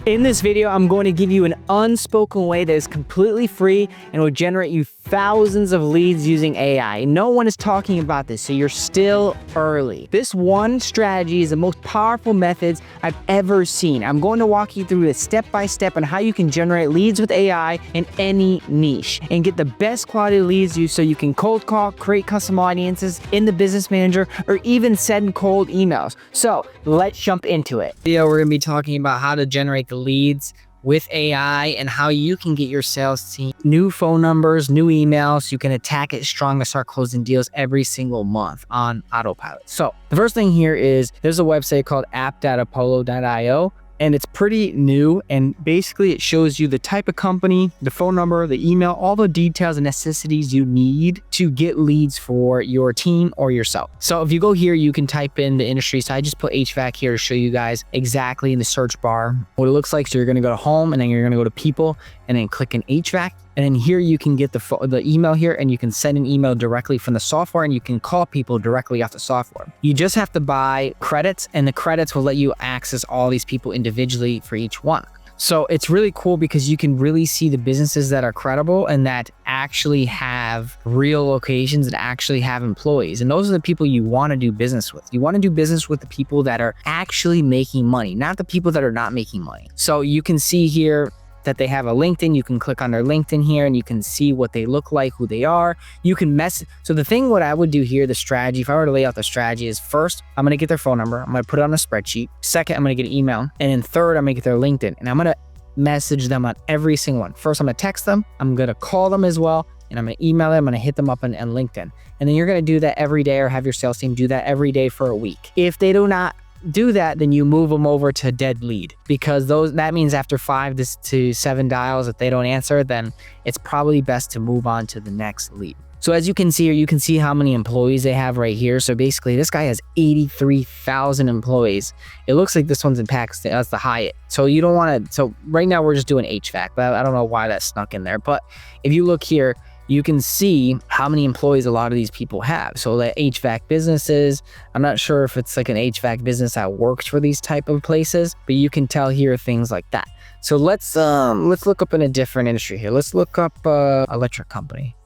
In this video, I'm going to give you an unspoken way that is completely free and will generate you thousands of leads using AI. No one is talking about this, so you're still early. This one strategy is the most powerful methods I've ever seen. I'm going to walk you through it step by step on how you can generate leads with AI in any niche and get the best quality leads so you can cold call, create custom audiences in the Business Manager, or even send cold emails. So let's jump into it. We're going to be talking about how to generate the leads with AI and how you can get your sales team new phone numbers, new emails, so you can attack it strong and start closing deals every single month on autopilot. So the first thing here is there's a website called app.apollo.io. And it's pretty new, and basically it shows you the type of company, the phone number, the email, all the details and necessities you need to get leads for your team or yourself. So if you go here, you can type in the industry. So I just put HVAC here to show you guys exactly in the search bar what it looks like. So you're going to go to home, and then you're going to go to people, and then click in HVAC. And then here you can get the email here, and you can send an email directly from the software, and you can call people directly off the software. You just have to buy credits, and the credits will let you access all these people individually for each one. So it's really cool because you can really see the businesses that are credible and that actually have real locations and actually have employees. And those are the people you want to do business with. You want to do business with the people that are actually making money, not the people that are not making money. So you can see here that they have a LinkedIn. You can click on their LinkedIn here and you can see what they look like, who they are. You can message. So the thing, what I would do here, the strategy, if I were to lay out the strategy, is first, I'm going to get their phone number. I'm going to put it on a spreadsheet. Second, I'm going to get an email. And then third, I'm going to get their LinkedIn. And I'm going to message them on every single one. First, I'm going to text them. I'm going to call them as well. And I'm going to email them. I'm going to hit them up on LinkedIn. And then you're going to do that every day, or have your sales team do that every day for a week. If they do not do that, then you move them over to dead lead, because that means after 5 to 7 dials, if they don't answer, then it's probably best to move on to the next lead. So as you can see here, you can see how many employees they have right here. So basically this guy has 83,000 employees. It looks like this one's in Pakistan. That's the Hyatt. So you don't want to, so right now we're just doing HVAC, but I don't know why that snuck in there. But if you look here, you can see how many employees a lot of these people have. So the HVAC businesses, I'm not sure if it's like an HVAC business that works for these type of places, but you can tell here things like that. So let's look up in a different industry here. Let's look up electric company.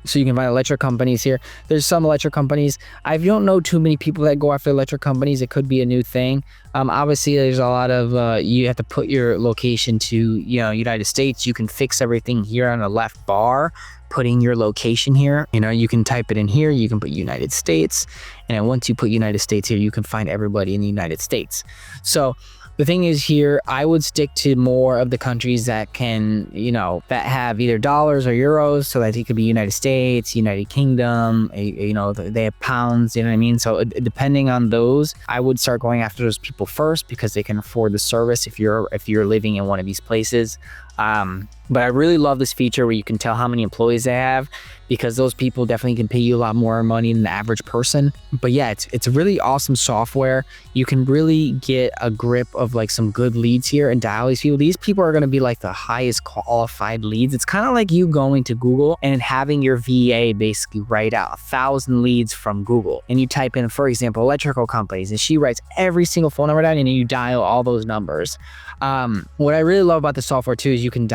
So you can find electric companies here. There's some electric companies. I don't know too many people that go after electric companies. It could be a new thing. Obviously, there's a lot of, you have to put your location to, United States. You can fix everything here on the left bar, putting your location here. You can type it in here. You can put United States. And then once you put United States here, you can find everybody in the United States. So the thing is here, I would stick to more of the countries that can, that have either dollars or euros, so that it could be United States, United Kingdom, they have pounds, you know what I mean? So depending on those, I would start going after those people first because they can afford the service if you're living in one of these places. But I really love this feature where you can tell how many employees they have, because those people definitely can pay you a lot more money than the average person. But yeah, it's a really awesome software. You can really get a grip of like some good leads here and dial these people. These people are going to be like the highest qualified leads. It's kind of like you going to Google and having your VA basically write out 1,000 leads from Google. And you type in, for example, electrical companies, and she writes every single phone number down, and you dial all those numbers. What I really love about the software too is you can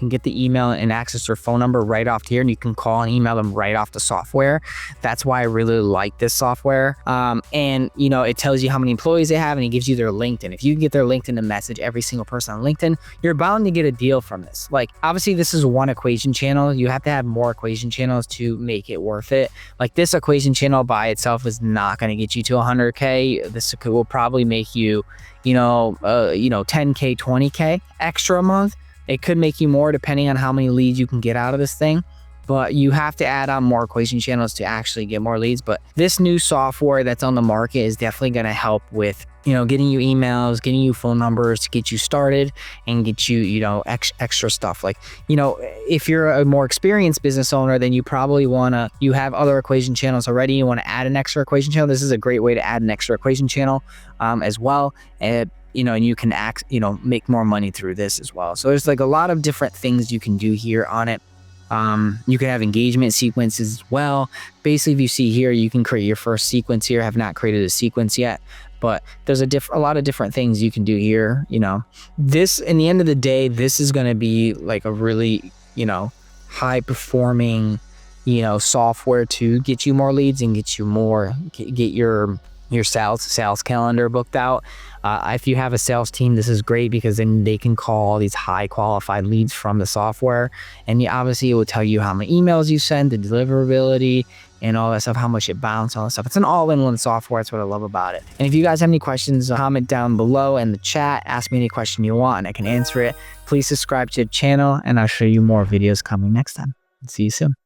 get the email and access their phone number right off here, and you can call and email them right off the software. That's why I really like this software. And it tells you how many employees they have, and it gives you their LinkedIn. If you can get their LinkedIn to message every single person on LinkedIn, you're bound to get a deal from this. Like, obviously this is one equation channel. You have to have more equation channels to make it worth it. Like, this equation channel by itself is not going to get you to 100K. This will probably make you, 10K, 20K extra a month. It could make you more depending on how many leads you can get out of this thing. But you have to add on more equation channels to actually get more leads. But this new software that's on the market is definitely going to help with, getting you emails, getting you phone numbers to get you started and get you, extra stuff. Like, if you're a more experienced business owner, then you probably you have other equation channels already. You want to add an extra equation channel. This is a great way to add an extra equation channel as well. And you can make more money through this as well. So there's like a lot of different things you can do here on it. You can have engagement sequences as well. Basically, if you see here, you can create your first sequence here. I have not created a sequence yet, but there's a lot of different things you can do here. You know, this, in the end of the day, this is going to be like a really, you know, high performing, you know, software to get you more leads and get you more, get your sales calendar booked out. If you have a sales team, this is great because then they can call these high qualified leads from the software. And obviously it will tell you how many emails you send, the deliverability, and all that stuff, how much it bounced, all that stuff. It's an all-in-one software. That's what I love about it. And if you guys have any questions, comment down below in the chat. Ask me any question you want and I can answer it. Please subscribe to the channel and I'll show you more videos coming next time. See you soon.